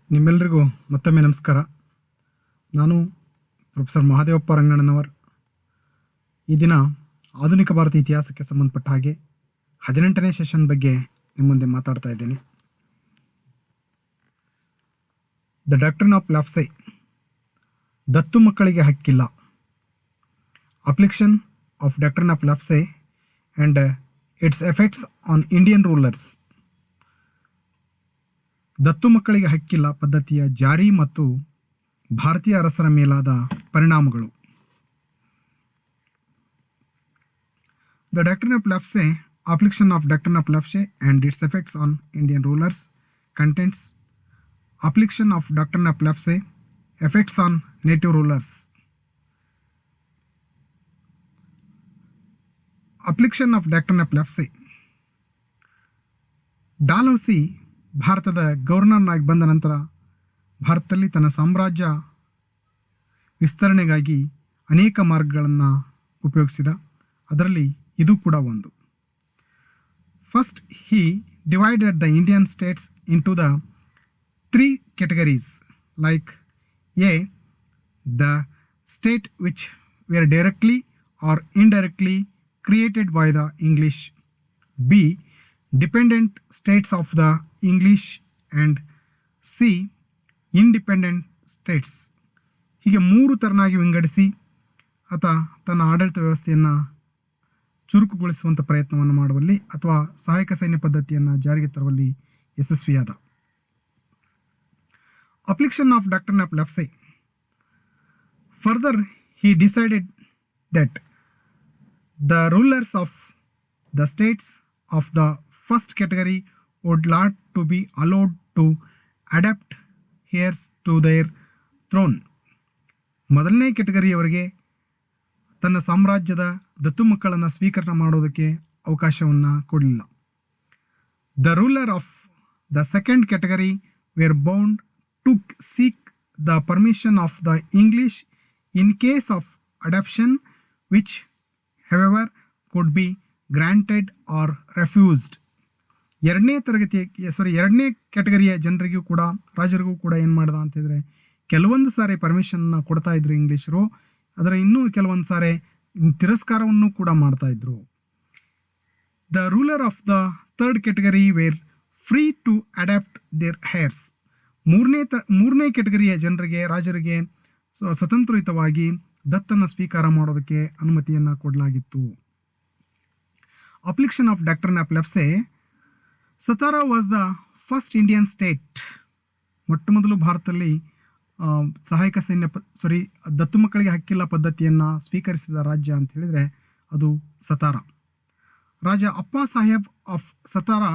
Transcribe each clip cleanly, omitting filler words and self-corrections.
ನಿಮ್ಮೆಲ್ಲರಿಗೂ ಮತ್ತೊಮ್ಮೆ ನಮಸ್ಕಾರ. ನಾನು ಪ್ರೊಫೆಸರ್ ಮಹಾದೇವಪ್ಪ ರಂಗಣ್ಣನವರ್. ಈ ದಿನ ಆಧುನಿಕ ಭಾರತ ಇತಿಹಾಸಕ್ಕೆ ಸಂಬಂಧಪಟ್ಟ ಹಾಗೆ 18ನೇ ಸೆಷನ್ ಬಗ್ಗೆ ನಿಮ್ಮ ಮುಂದೆ ಮಾತಾಡ್ತಾ ಇದ್ದೇನೆ. ದ ಡಾಕ್ಟ್ರಿನ್ ಆಫ್ ಲ್ಯಾಪ್ಸೆ, ದತ್ತು ಮಕ್ಕಳಿಗೆ ಹಕ್ಕಿಲ್ಲ. Application of doctrine of lapse and its effects on Indian rulers. ದತ್ತು ಮಕ್ಕಳಿಗೆ ಹಕ್ಕಿಲ್ಲ ಪದ್ಧತಿಯ ಜಾರಿ ಮತ್ತು ಭಾರತೀಯ ಅರಸರ ಮೇಲಾದ ಪರಿಣಾಮಗಳು. The doctrine of lapse, application of doctrine of lapse and its effects on Indian rulers. Contents: application of doctrine of lapse, effects on native rulers. Application of doctrine of lapse. Dalhousie ಭಾರತದ ಗವರ್ನರ್ನಾಗಿ ಬಂದ ನಂತರ ಭಾರತದಲ್ಲಿ ತನ್ನ ಸಾಮ್ರಾಜ್ಯ ವಿಸ್ತರಣೆಗಾಗಿ ಅನೇಕ ಮಾರ್ಗಗಳನ್ನು ಉಪಯೋಗಿಸಿದ. ಅದರಲ್ಲಿ ಇದು ಕೂಡ ಒಂದು. First, he divided the Indian States into the 3 categories, like A, the state which were directly or indirectly created by the English; B, dependent states of the English; and C, independent states. ಹೀಗೆ 3 ಥರನಾಗಿ ವಿಂಗಡಿಸಿ ಆತ ತನ್ನ ಆಡಳಿತ ವ್ಯವಸ್ಥೆಯನ್ನು ಚುರುಕುಗೊಳಿಸುವಂಥ ಪ್ರಯತ್ನವನ್ನು ಮಾಡುವಲ್ಲಿ ಅಥವಾ ಸಹಾಯಕ ಸೈನ್ಯ ಪದ್ಧತಿಯನ್ನು ಜಾರಿಗೆ ತರುವಲ್ಲಿ ಯಶಸ್ವಿಯಾದ. Application of doctrine of lapse. Further, he decided that the rulers of the states of the first category would not to be allowed to adapt heirs to their throne. ಮೊದಲನೇ ಕೆಟಗರಿಯವರಿಗೆ ತನ್ನ ಸಾಮ್ರಾಜ್ಯದ ದತ್ತು ಮಕ್ಕಳನ್ನು ಸ್ವೀಕರಣೆ ಮಾಡೋದಕ್ಕೆ ಅವಕಾಶವನ್ನು ಕೊಡಲಿಲ್ಲ. The ruler of the second category were bound to seek the permission of the English in case of adoption, which however could be granted or refused. ಎರಡನೇ ಕ್ಯಾಟಗರಿಯ ಜನರಿಗೂ ಕೂಡ, ರಾಜರಿಗೂ ಕೂಡ ಏನು ಮಾಡ್ದ ಅಂತಂದರೆ, ಕೆಲವೊಂದು ಸಾರಿ ಪರ್ಮಿಷನ್ನ ಕೊಡ್ತಾ ಇದ್ರು ಇಂಗ್ಲೀಷರು, ಅದರ ಇನ್ನೂ ಕೆಲವೊಂದು ಸಾರಿ ತಿರಸ್ಕಾರವನ್ನು ಕೂಡ ಮಾಡ್ತಾ ಇದ್ರು. The ruler of the third category were free to adapt their heirs. ಮೂರನೇ ಕ್ಯಾಟಗರಿಯ ಜನರಿಗೆ, ರಾಜರಿಗೆ ಸ್ವತಂತ್ರಯುತವಾಗಿ ದತ್ತನ್ನು ಸ್ವೀಕಾರ ಮಾಡೋದಕ್ಕೆ ಅನುಮತಿಯನ್ನು ಕೊಡಲಾಗಿತ್ತು. Application of doctrine of lapse. Satara was the first Indian state. ಮೊಟ್ಟ ಮೊದಲು ಭಾರತದಲ್ಲಿ ಸಹಾಯಕ ಸೈನ್ಯ ದತ್ತು ಮಕ್ಕಳಿಗೆ ಹಕ್ಕಿಲ್ಲ ಪದ್ಧತಿಯನ್ನು ಸ್ವೀಕರಿಸಿದ ರಾಜ್ಯ ಅಂತ ಹೇಳಿದರೆ ಅದು Satara. Raja Appa Sahib of Satara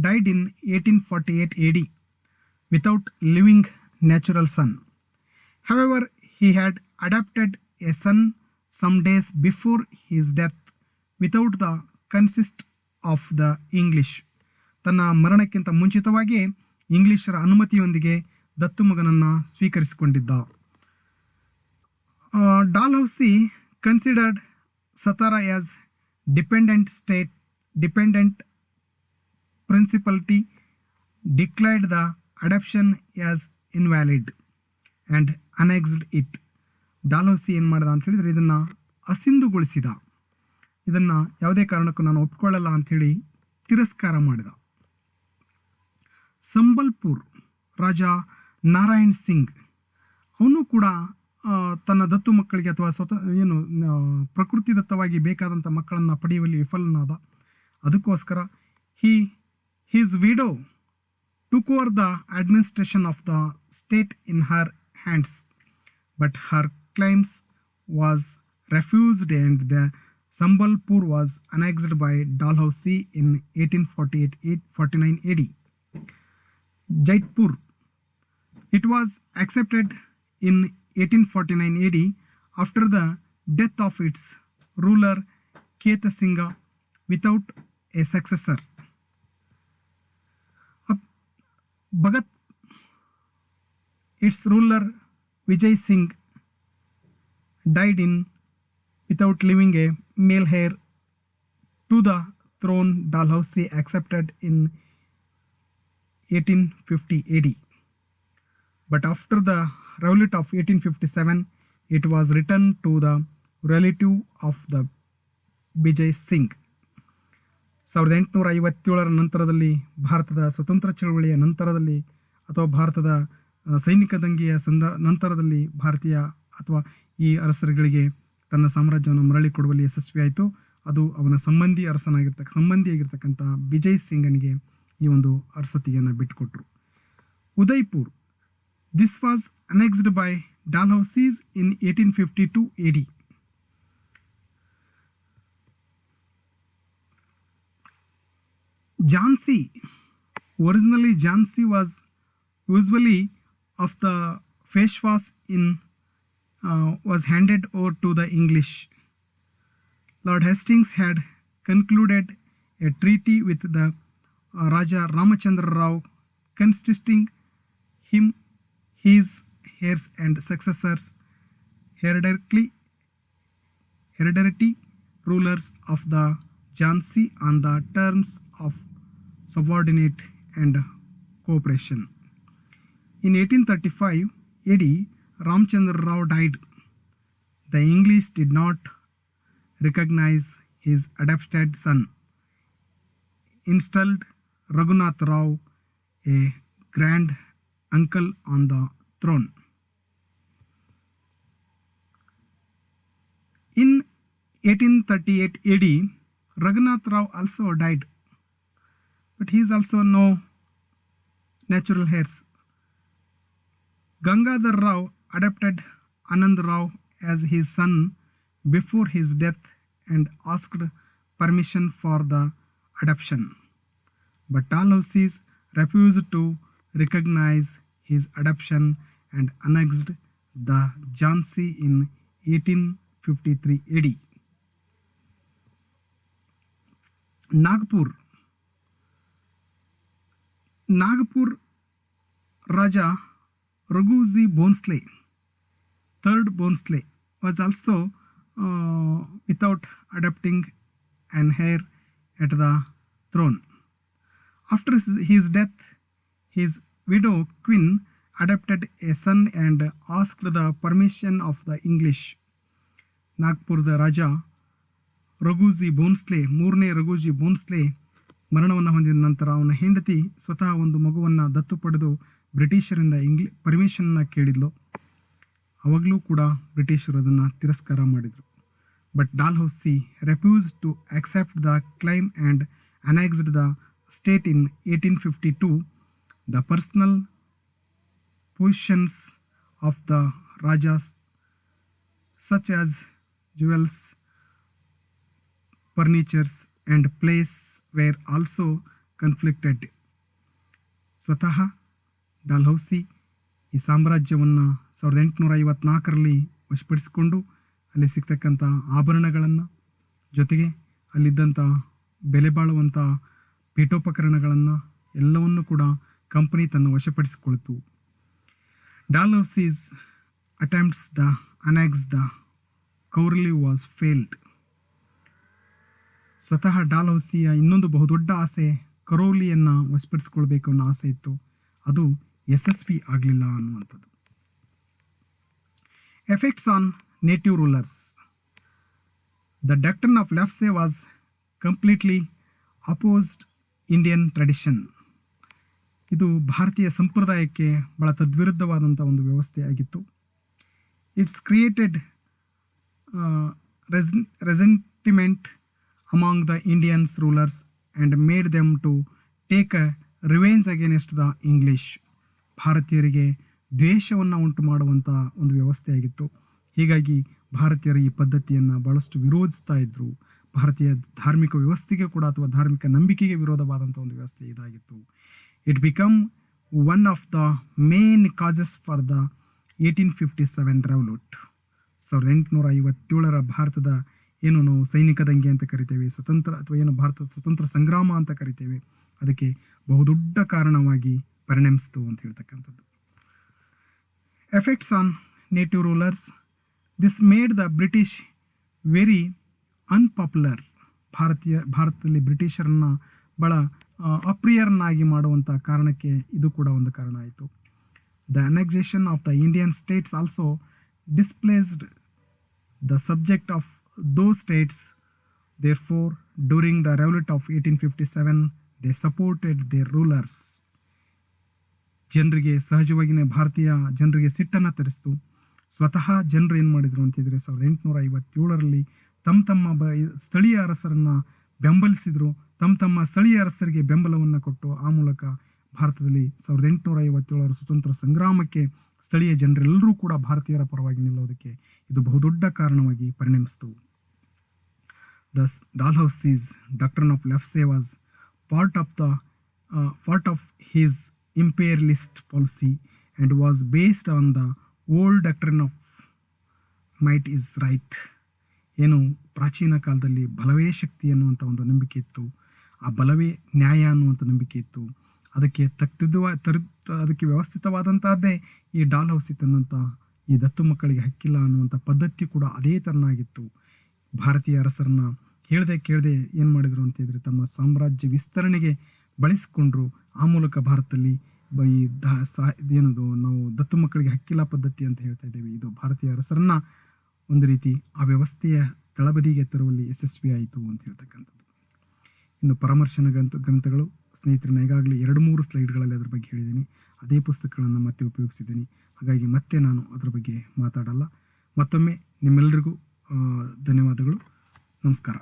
died in 1848 AD without living natural son. However, he had adopted a son some days before his death without the consent of the English. ತನ್ನ ಮರಣಕ್ಕಿಂತ ಮುಂಚಿತವಾಗಿ ಇಂಗ್ಲಿಷರ ಅನುಮತಿಯೊಂದಿಗೆ ದತ್ತು ಮಗನನ್ನು ಸ್ವೀಕರಿಸಿಕೊಂಡಿದ್ದ. Dalhousie considered Satara as dependent principality, declared the adoption as invalid and annexed it. Dalhousie ಏನು ಮಾಡ್ದ ಅಂತ ಹೇಳಿದರೆ ಇದನ್ನು ಅಸಿಂಧುಗೊಳಿಸಿದ. ಇದನ್ನು ಯಾವುದೇ ಕಾರಣಕ್ಕೂ ನಾನು ಒಪ್ಕೊಳ್ಳಲ್ಲ ಅಂಥೇಳಿ ತಿರಸ್ಕಾರ ಮಾಡಿದ. ಸಂಬಲ್ಪುರ್ ರಾಜ ನಾರಾಯಣ್ ಸಿಂಗ್ ಅವನು ಕೂಡ ತನ್ನ ದತ್ತು ಮಕ್ಕಳಿಗೆ ಅಥವಾ ಪ್ರಕೃತಿ ದತ್ತವಾಗಿ ಬೇಕಾದಂಥ ಮಕ್ಕಳನ್ನು ಪಡೆಯುವಲ್ಲಿ ವಿಫಲನಾದ. ಅದಕ್ಕೋಸ್ಕರ his widow took over the administration of the state in her hands, but her claims was refused and the Sambalpur was annexed by Dalhousie in 1849 AD. Jaitpur, it was accepted in 1849 AD after the death of its ruler Keta Singha without a successor. Bhagat, its ruler Vijay Singh died without leaving a male heir to the throne. Dalhousie accepted in 1850 AD. But after the revolt of 1857, it was returned to the relative of the Bijay Singh. 1857 ನಂತರದಲ್ಲಿ ಭಾರತದ ಸ್ವತಂತ್ರ ಚಳವಳಿಯ ನಂತರದಲ್ಲಿ ಅಥವಾ ಭಾರತದ ಸೈನಿಕ ದಂಗೆಯ ನಂತರದಲ್ಲಿ ಭಾರತೀಯ ಅಥವಾ ಈ ಅರಸರುಗಳಿಗೆ ತನ್ನ ಸಾಮ್ರಾಜ್ಯವನ್ನು ಮರಳಿ ಕೊಡುವಲ್ಲಿ ಯಶಸ್ವಿಯಾಯಿತು. ಅದು ಅವನ ಸಂಬಂಧಿಯಾಗಿರ್ತಕ್ಕಂಥ ಬಿಜಯ್ ಸಿಂಗನಿಗೆ ಈ ಒಂದು ಅರಸೊತ್ತಿಗೆಯನ್ನು ಬಿಟ್ಟುಕೊಟ್ರು. Udaipur, this was annexed by Dalhousie's in 1852 AD. Jhansi, originally Jhansi was usually of the Peshwas was handed over to the English. Lord Hastings had concluded a treaty with the Raja Ramachandra Rao, constituting him, his heirs and successors, hereditary rulers of the Jhansi on the terms of subordinate and cooperation. In 1835 AD, Ramchandra Rao died. The English did not recognize his adopted son, installed Raghunath Rao, a grand uncle, on the throne. In 1838 AD, Raghunath Rao also died, but he is also no natural heirs. Gangadhar Rao adopted Anand Rao as his son before his death and asked permission for the adoption, but Dalhousie refused to recognize his adoption and annexed the Jhansi in 1853 AD. Nagpur Raja Raghuji Bhonsle, third Bhonsle, was also without adopting an heir at the throne. After his death, his widow Queen adopted a son and asked the permission of the English. Nagpurದ ರಾಜ ರಘುಜಿ ಬೋನ್ಸ್ಲೆ, ಮೂರನೇ ರಘುಜಿ ಬೋನ್ಸ್ಲೆ ಮರಣವನ್ನು ಹೊಂದಿದ ನಂತರ ಅವನ ಹೆಂಡತಿ ಸ್ವತಃ ಒಂದು ಮಗುವನ್ನು ದತ್ತು ಪಡೆದು ಬ್ರಿಟಿಷರಿಂದ ಪರ್ಮಿಷನ್ನ ಕೇಳಿದ್ಲು. ಅವಾಗಲೂ ಕೂಡ ಬ್ರಿಟಿಷರು ಅದನ್ನು ತಿರಸ್ಕಾರ ಮಾಡಿದರು. But Dalhousie refused to accept the claim and annexed the state in 1852. The personal possessions of the Rajas, such as jewels, furnitures and place, were also conflicted. ಸ್ವತಃ ಡಾಲ್ಹೌಸಿ ಈ ಸಾಮ್ರಾಜ್ಯವನ್ನು 1854ರಲ್ಲಿ ವಶಪಡಿಸಿಕೊಂಡು ಅಲ್ಲಿ ಸಿಗ್ತಕ್ಕಂಥ ಆಭರಣಗಳನ್ನು ಜೊತೆಗೆ ಅಲ್ಲಿದ್ದಂಥ ಬೆಲೆ ಬಾಳುವಂಥ ಪೀಠೋಪಕರಣಗಳನ್ನು ಎಲ್ಲವನ್ನು ಕೂಡ ಕಂಪನಿ ತನ್ನ ವಶಪಡಿಸಿಕೊಳ್ತು. Dalhousie's attempts the annex the Karauli was failed. ಸ್ವತಃ ಡಾಲ್ಹೌಸಿಯ ಇನ್ನೊಂದು ಬಹುದೊಡ್ಡ ಆಸೆ ಕರೌಲಿಯನ್ನು ವಶಪಡಿಸಿಕೊಳ್ಬೇಕು ಅನ್ನೋ ಆಸೆ ಇತ್ತು, ಅದು ಯಶಸ್ವಿ ಆಗಲಿಲ್ಲ ಅನ್ನುವಂಥದ್ದು. Effects on native rulers. The doctrine of lapse was completely opposed Indian tradition. ಇದು ಭಾರತೀಯ ಸಂಪ್ರದಾಯಕ್ಕೆ ಬಹಳ ತದ್ವಿರುದ್ಧವಾದಂಥ ಒಂದು ವ್ಯವಸ್ಥೆಯಾಗಿತ್ತು. It's created resentment among the Indians rulers and made them to take a revenge against the English. ಭಾರತೀಯರಿಗೆ ದ್ವೇಷವನ್ನು ಉಂಟು ಮಾಡುವಂಥ ಒಂದು ವ್ಯವಸ್ಥೆಯಾಗಿತ್ತು. ಹೀಗಾಗಿ ಭಾರತೀಯರು ಈ ಪದ್ಧತಿಯನ್ನು ಭಾಳಷ್ಟು ವಿರೋಧಿಸ್ತಾ ಇದ್ದರು. ಭಾರತೀಯ ಧಾರ್ಮಿಕ ವ್ಯವಸ್ಥೆಗೆ ಕೂಡ ಅಥವಾ ಧಾರ್ಮಿಕ ನಂಬಿಕೆಗೆ ವಿರೋಧವಾದಂಥ ಒಂದು ವ್ಯವಸ್ಥೆ ಇದಾಗಿತ್ತು. It become one of the main causes for the 1857 ರೆವಲ್ಯೂಟ್. 1857ರ ಭಾರತದ ಏನು ನಾವು ಸೈನಿಕ ದಂಗೆ ಅಂತ ಕರಿತೇವೆ, ಸ್ವತಂತ್ರ ಅಥವಾ ಏನು ಭಾರತದ ಸ್ವತಂತ್ರ ಸಂಗ್ರಾಮ ಅಂತ ಕರಿತೇವೆ, ಅದಕ್ಕೆ ಬಹುದೊಡ್ಡ ಕಾರಣವಾಗಿ ಪರಿಣಮಿಸಿತು ಅಂತ ಹೇಳ್ತಕ್ಕಂಥದ್ದು. Effects on native rulers. This made the British very unpopular. ಭಾರತದಲ್ಲಿ ಬ್ರಿಟಿಷರನ್ನು ಭಾಳ ಅಪ್ರಿಯರನ್ನಾಗಿ ಮಾಡುವಂಥ ಕಾರಣಕ್ಕೆ ಇದು ಕೂಡ ಒಂದು ಕಾರಣ ಆಯಿತು. The annexation of the Indian states also displaced the subject of those states. Therefore, during the revolt of 1857, they supported their rulers. ಜನರಿಗೆ ಸಹಜವಾಗಿಯೇ ಭಾರತೀಯ ಜನರಿಗೆ ಸಿಟ್ಟನ್ನು ತರಿಸ್ತು. ಸ್ವತಃ ಜನರು ಏನು ಮಾಡಿದರು ಅಂತಿದ್ರೆ 1857ರಲ್ಲಿ ತಮ್ಮ ಸ್ಥಳೀಯ ಅರಸರನ್ನು ಬೆಂಬಲಿಸಿದರು. ತಮ್ಮ ಸ್ಥಳೀಯ ಅರಸರಿಗೆ ಬೆಂಬಲವನ್ನು ಕೊಟ್ಟು ಆ ಮೂಲಕ ಭಾರತದಲ್ಲಿ 1857 ಸ್ವತಂತ್ರ ಸಂಗ್ರಾಮಕ್ಕೆ ಸ್ಥಳೀಯ ಜನರೆಲ್ಲರೂ ಕೂಡ ಭಾರತೀಯರ ಪರವಾಗಿ ನಿಲ್ಲೋದಕ್ಕೆ ಇದು ಬಹುದೊಡ್ಡ ಕಾರಣವಾಗಿ ಪರಿಣಮಿಸಿತು. Thus, Dalhousie's doctrine of Lefse was part of his imperialist policy and was based on the old doctrine of might is right. ಏನು ಪ್ರಾಚೀನ ಕಾಲದಲ್ಲಿ ಬಲವೇ ಶಕ್ತಿ ಅನ್ನುವಂಥ ಒಂದು ನಂಬಿಕೆ ಇತ್ತು, ಆ ಬಲವೇ ನ್ಯಾಯ ಅನ್ನುವಂಥ ನಂಬಿಕೆ ಇತ್ತು. ಅದಕ್ಕೆ ಅದಕ್ಕೆ ವ್ಯವಸ್ಥಿತವಾದಂತಹದ್ದೇ ಈ ಡಾಲ್ಹೌಸಿ ತನ್ನಂಥ ಈ ದತ್ತು ಮಕ್ಕಳಿಗೆ ಹಕ್ಕಿಲ್ಲ ಅನ್ನುವಂಥ ಪದ್ಧತಿ ಕೂಡ ಅದೇ ಥರನಾಗಿತ್ತು. ಭಾರತೀಯ ಅರಸರನ್ನ ಹೇಳ್ದೆ ಕೇಳದೆ ಏನು ಮಾಡಿದರು ಅಂತಿದ್ರೆ ತಮ್ಮ ಸಾಮ್ರಾಜ್ಯ ವಿಸ್ತರಣೆಗೆ ಬಳಸಿಕೊಂಡ್ರು. ಆ ಮೂಲಕ ಭಾರತದಲ್ಲಿ ಏನದು ನಾವು ದತ್ತು ಮಕ್ಕಳಿಗೆ ಹಕ್ಕಿಲ್ಲ ಪದ್ಧತಿ ಅಂತ ಹೇಳ್ತಾ ಇದ್ದೇವೆ, ಇದು ಭಾರತೀಯ ಅರಸರನ್ನ ಒಂದು ರೀತಿ ಆ ವ್ಯವಸ್ಥೆಯ ತಳಬದಿಗೆ ತರುವಲ್ಲಿ ಯಶಸ್ವಿ ಆಯಿತು ಅಂತ ಹೇಳ್ತಕ್ಕಂಥದ್ದು. ಇನ್ನು ಪರಾಮರ್ಶನ ಗ್ರಂಥಗಳು ಸ್ನೇಹಿತರನ್ನ ಈಗಾಗಲೇ 2-3 ಸ್ಲೈಡ್ಗಳಲ್ಲಿ ಅದರ ಬಗ್ಗೆ ಹೇಳಿದ್ದೀನಿ. ಅದೇ ಪುಸ್ತಕಗಳನ್ನು ಮತ್ತೆ ಉಪಯೋಗಿಸಿದ್ದೀನಿ, ಹಾಗಾಗಿ ಮತ್ತೆ ನಾನು ಅದರ ಬಗ್ಗೆ ಮಾತಾಡಲ್ಲ. ಮತ್ತೊಮ್ಮೆ ನಿಮ್ಮೆಲ್ಲರಿಗೂ ಧನ್ಯವಾದಗಳು. ನಮಸ್ಕಾರ.